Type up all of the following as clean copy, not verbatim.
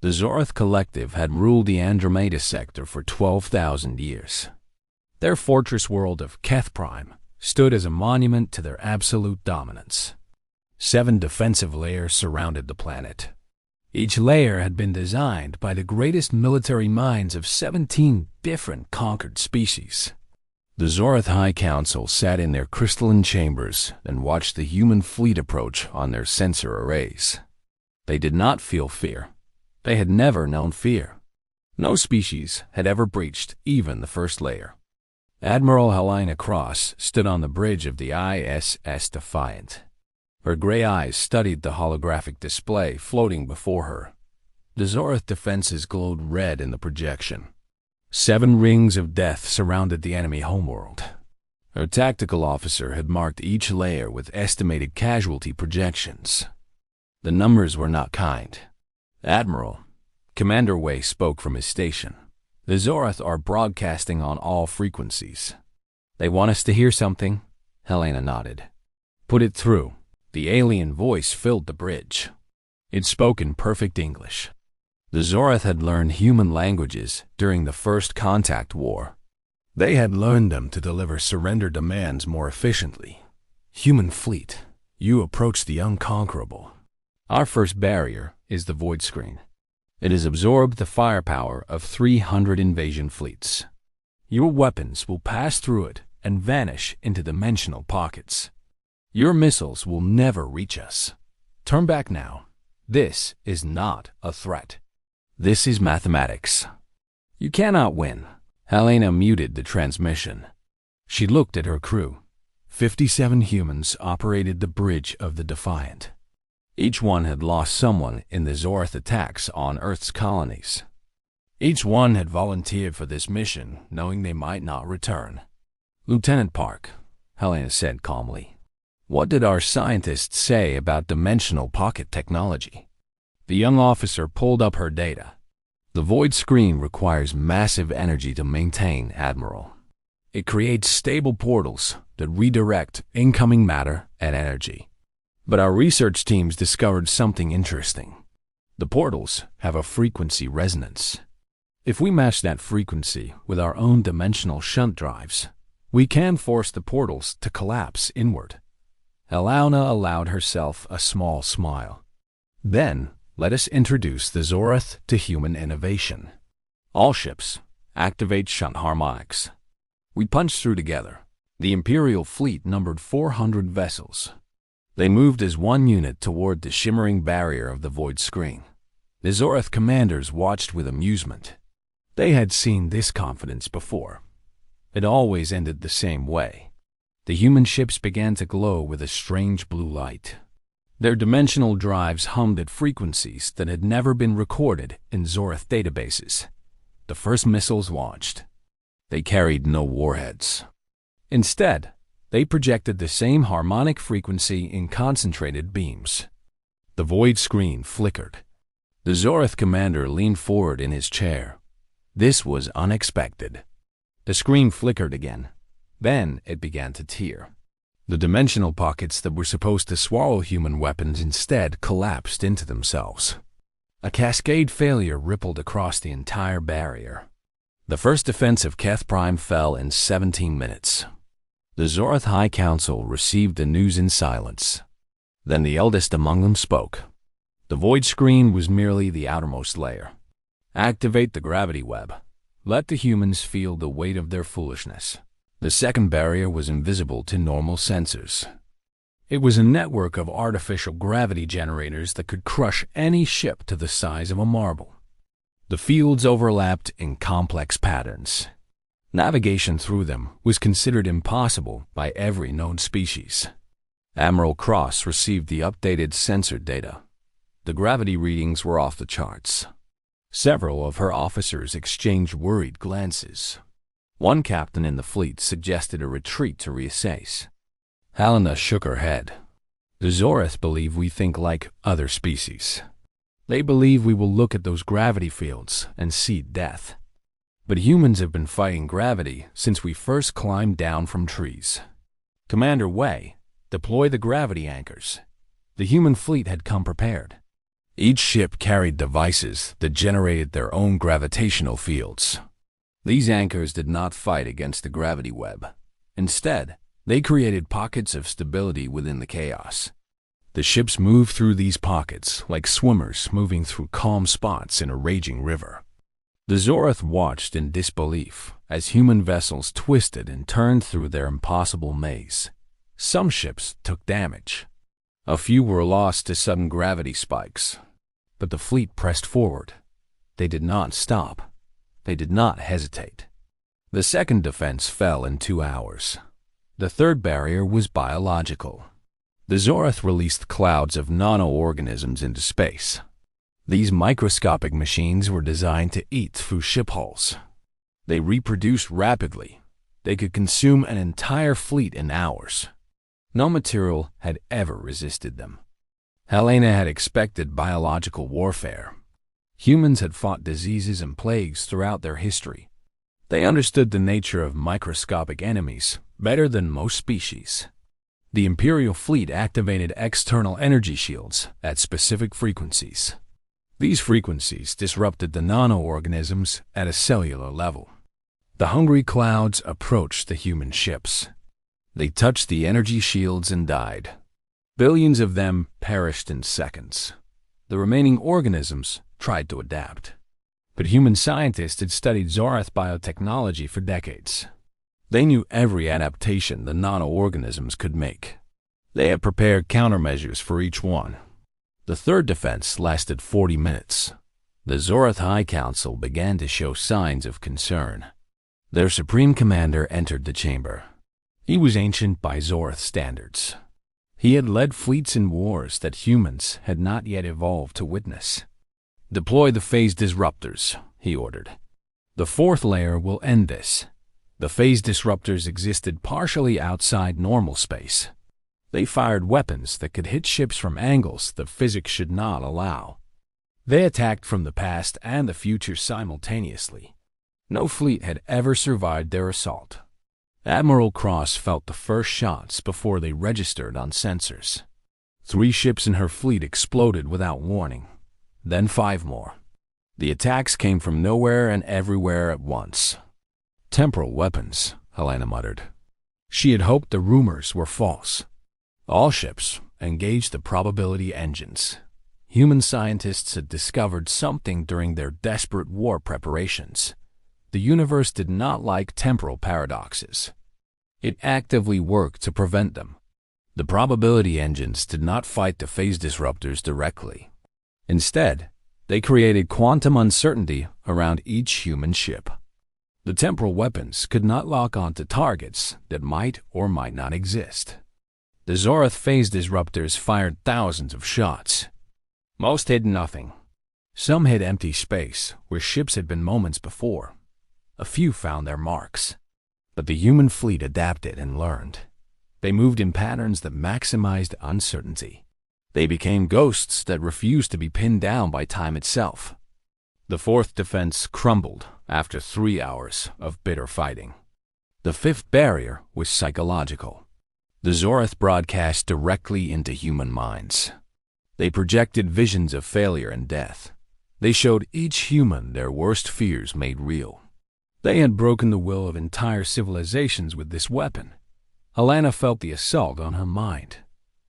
The Zorth Collective had ruled the Andromeda sector for 12,000 years. Their fortress world of Keth Prime stood as a monument to their absolute dominance. 7 defensive layers surrounded the planet. Each layer had been designed by the greatest military minds of 17 different conquered species. The Zorth High Council sat in their crystalline chambers and watched the human fleet approach on their sensor arrays. They did not feel fear. They had never known fear. No species had ever breached even the first layer. Admiral Helena Cross stood on the bridge of the ISS Defiant. Her gray eyes studied the holographic display floating before her. The Zorth defenses glowed red in the projection. 7 rings of death surrounded the enemy homeworld. Her tactical officer had marked each layer with estimated casualty projections. The numbers were not kind. Admiral, Commander Wei spoke from his station. The Zorth are broadcasting on all frequencies. They want us to hear something? Helena nodded. Put it through. The alien voice filled the bridge. It spoke in perfect English. The Zorth had learned human languages during the First Contact War. They had learned them to deliver surrender demands more efficiently. Human fleet, you approach the unconquerable. Our first barrier is the void screen. It has absorbed the firepower of 300 invasion fleets. Your weapons will pass through it and vanish into dimensional pockets. Your missiles will never reach us. Turn back now. This is not a threat. This is mathematics. You cannot win. Helena muted the transmission. She looked at her crew. 57 humans operated the bridge of the Defiant. Each one had lost someone in the Zorth attacks on Earth's colonies. Each one had volunteered for this mission, knowing they might not return. Lieutenant Park, Helena said calmly, what did our scientists say about dimensional pocket technology? The young officer pulled up her data. The void screen requires massive energy to maintain, Admiral. It creates stable portals that redirect incoming matter and energy. But our research teams discovered something interesting. The portals have a frequency resonance. If we match that frequency with our own dimensional shunt drives, we can force the portals to collapse inward. Helena allowed herself a small smile. Then, let us introduce the Zorth to human innovation. All ships, activate shunt harmonics. We punched through together. The Imperial fleet numbered 400 vessels. They moved as one unit toward the shimmering barrier of the void screen. The Zorth commanders watched with amusement. They had seen this confidence before. It always ended the same way. The human ships began to glow with a strange blue light. Their dimensional drives hummed at frequencies that had never been recorded in Zorth databases. The first missiles launched. They carried no warheads. Instead, they projected the same harmonic frequency in concentrated beams. The void screen flickered. The Zorth commander leaned forward in his chair. This was unexpected. The screen flickered again. Then it began to tear. The dimensional pockets that were supposed to swallow human weapons instead collapsed into themselves. A cascade failure rippled across the entire barrier. The first defense of Keth Prime fell in 17 minutes. The Zorth High Council received the news in silence. Then the eldest among them spoke. The void screen was merely the outermost layer. Activate the gravity web. Let the humans feel the weight of their foolishness. The second barrier was invisible to normal sensors. It was a network of artificial gravity generators that could crush any ship to the size of a marble. The fields overlapped in complex patterns. Navigation through them was considered impossible by every known species. Admiral Cross received the updated sensor data. The gravity readings were off the charts. Several of her officers exchanged worried glances. One captain in the fleet suggested a retreat to reassess. Helena shook her head. The Zorth believe we think like other species. They believe we will look at those gravity fields and see death. But humans have been fighting gravity since we first climbed down from trees. Commander Wei, deploy the gravity anchors. The human fleet had come prepared. Each ship carried devices that generated their own gravitational fields. These anchors did not fight against the gravity web. Instead, they created pockets of stability within the chaos. The ships moved through these pockets like swimmers moving through calm spots in a raging river. The Zorath watched in disbelief as human vessels twisted and turned through their impossible maze. Some ships took damage. A few were lost to sudden gravity spikes. But the fleet pressed forward. They did not stop. They did not hesitate. The second defense fell in 2 hours. The third barrier was biological. The Zorath released clouds of nano-organisms into space. These microscopic machines were designed to eat through ship hulls. They reproduced rapidly. They could consume an entire fleet in hours. No material had ever resisted them. Helena had expected biological warfare. Humans had fought diseases and plagues throughout their history. They understood the nature of microscopic enemies better than most species. The Imperial fleet activated external energy shields at specific frequencies. These frequencies disrupted the nano-organisms at a cellular level. The hungry clouds approached the human ships. They touched the energy shields and died. Billions of them perished in seconds. The remaining organisms tried to adapt. But human scientists had studied Zorath biotechnology for decades. They knew every adaptation the nano-organisms could make. They had prepared countermeasures for each one. The third defense lasted 40 minutes. The Zorath High Council began to show signs of concern. Their supreme commander entered the chamber. He was ancient by Zorath standards. He had led fleets in wars that humans had not yet evolved to witness. "Deploy the phase disruptors," he ordered. "The fourth layer will end this." The phase disruptors existed partially outside normal space. They fired weapons that could hit ships from angles that physics should not allow. They attacked from the past and the future simultaneously. No fleet had ever survived their assault. Admiral Cross felt the first shots before they registered on sensors. 3 ships in her fleet exploded without warning, then 5 more. The attacks came from nowhere and everywhere at once. "Temporal weapons," Helena muttered. She had hoped the rumors were false. All ships engaged the probability engines. Human scientists had discovered something during their desperate war preparations. The universe did not like temporal paradoxes. It actively worked to prevent them. The probability engines did not fight the phase disruptors directly. Instead, they created quantum uncertainty around each human ship. The temporal weapons could not lock onto targets that might or might not exist. The Zorath phase disruptors fired thousands of shots. Most hit nothing. Some hit empty space where ships had been moments before. A few found their marks. But the human fleet adapted and learned. They moved in patterns that maximized uncertainty. They became ghosts that refused to be pinned down by time itself. The fourth defense crumbled after 3 hours of bitter fighting. The fifth barrier was psychological. The Zorath broadcast directly into human minds. They projected visions of failure and death. They showed each human their worst fears made real. They had broken the will of entire civilizations with this weapon. Helena felt the assault on her mind.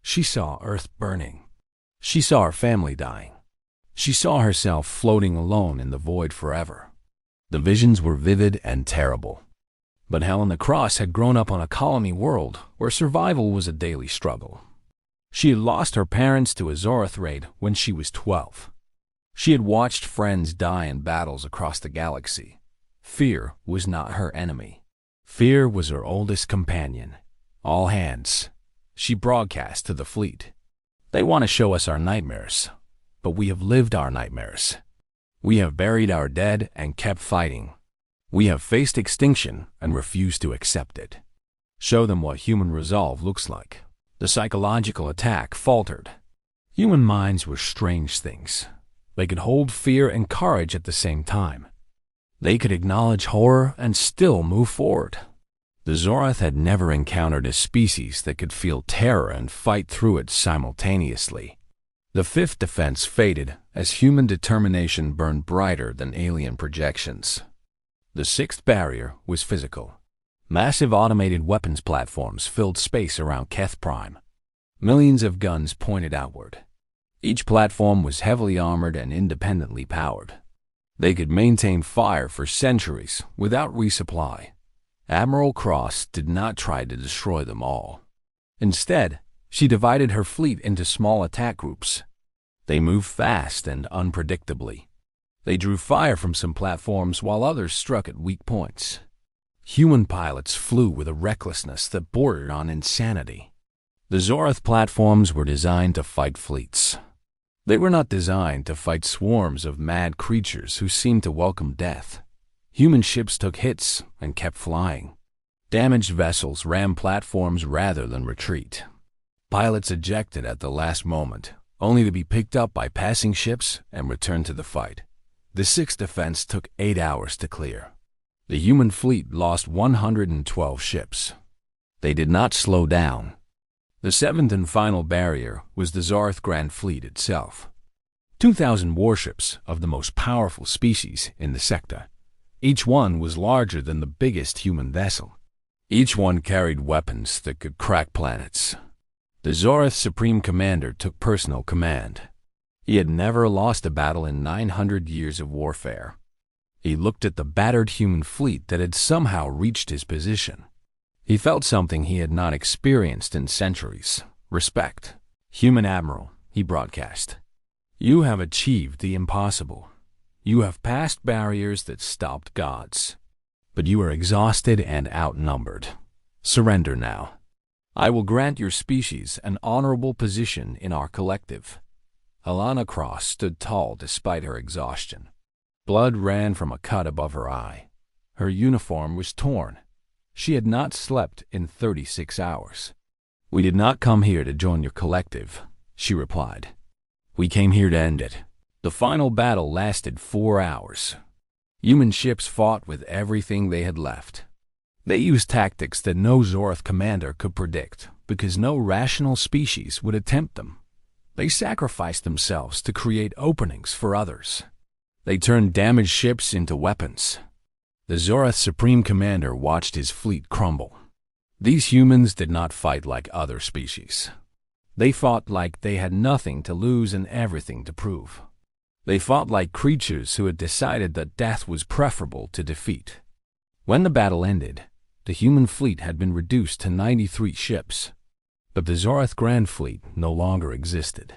She saw Earth burning. She saw her family dying. She saw herself floating alone in the void forever. The visions were vivid and terrible. But Helena Cross had grown up on a colony world where survival was a daily struggle. She had lost her parents to a Zorath raid when she was 12. She had watched friends die in battles across the galaxy. Fear was not her enemy. Fear was her oldest companion. "All hands," she broadcast to the fleet. "They want to show us our nightmares, but we have lived our nightmares. We have buried our dead and kept fighting. We have faced extinction and refused to accept it. Show them what human resolve looks like." The psychological attack faltered. Human minds were strange things. They could hold fear and courage at the same time. They could acknowledge horror and still move forward. The Zorath had never encountered a species that could feel terror and fight through it simultaneously. The fifth defense faded as human determination burned brighter than alien projections. The sixth barrier was physical. Massive automated weapons platforms filled space around Keth Prime. Millions of guns pointed outward. Each platform was heavily armored and independently powered. They could maintain fire for centuries without resupply. Admiral Cross did not try to destroy them all. Instead, she divided her fleet into small attack groups. They moved fast and unpredictably. They drew fire from some platforms while others struck at weak points. Human pilots flew with a recklessness that bordered on insanity. The Zorath platforms were designed to fight fleets. They were not designed to fight swarms of mad creatures who seemed to welcome death. Human ships took hits and kept flying. Damaged vessels rammed platforms rather than retreat. Pilots ejected at the last moment, only to be picked up by passing ships and returned to the fight. The sixth defense took 8 hours to clear. The human fleet lost 112 ships. They did not slow down. The seventh and final barrier was the Zorath Grand Fleet itself. 2,000 warships of the most powerful species in the sector. Each one was larger than the biggest human vessel. Each one carried weapons that could crack planets. The Zorath Supreme Commander took personal command. He had never lost a battle in 900 years of warfare. He looked at the battered human fleet that had somehow reached his position. He felt something he had not experienced in centuries. Respect. "Human Admiral," he broadcast. "You have achieved the impossible. You have passed barriers that stopped gods. But you are exhausted and outnumbered. Surrender now. I will grant your species an honorable position in our collective." Alana Cross stood tall despite her exhaustion. Blood ran from a cut above her eye. Her uniform was torn. She had not slept in 36 hours. "We did not come here to join your collective," she replied. "We came here to end it." The final battle lasted 4 hours. Human ships fought with everything they had left. They used tactics that no Zorath commander could predict because no rational species would attempt them. They sacrificed themselves to create openings for others. They turned damaged ships into weapons. The Zorath Supreme Commander watched his fleet crumble. These humans did not fight like other species. They fought like they had nothing to lose and everything to prove. They fought like creatures who had decided that death was preferable to defeat. When the battle ended, the human fleet had been reduced to 93 ships. But the Zorath Grand Fleet no longer existed.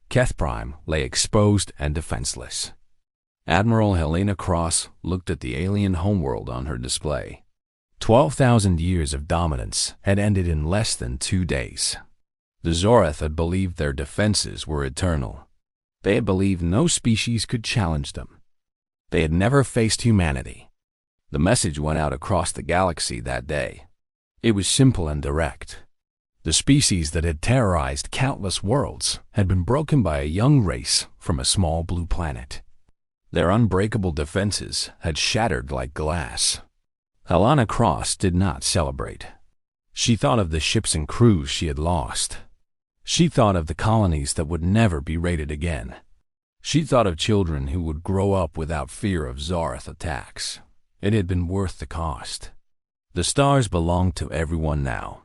Keth Prime lay exposed and defenseless. Admiral Helena Cross looked at the alien homeworld on her display. 12,000 years of dominance had ended in less than 2 days. The Zorath had believed their defenses were eternal. They had believed no species could challenge them. They had never faced humanity. The message went out across the galaxy that day. It was simple and direct. The species that had terrorized countless worlds had been broken by a young race from a small blue planet. Their unbreakable defenses had shattered like glass. Alana Cross did not celebrate. She thought of the ships and crews she had lost. She thought of the colonies that would never be raided again. She thought of children who would grow up without fear of Zorath attacks. It had been worth the cost. The stars belonged to everyone now.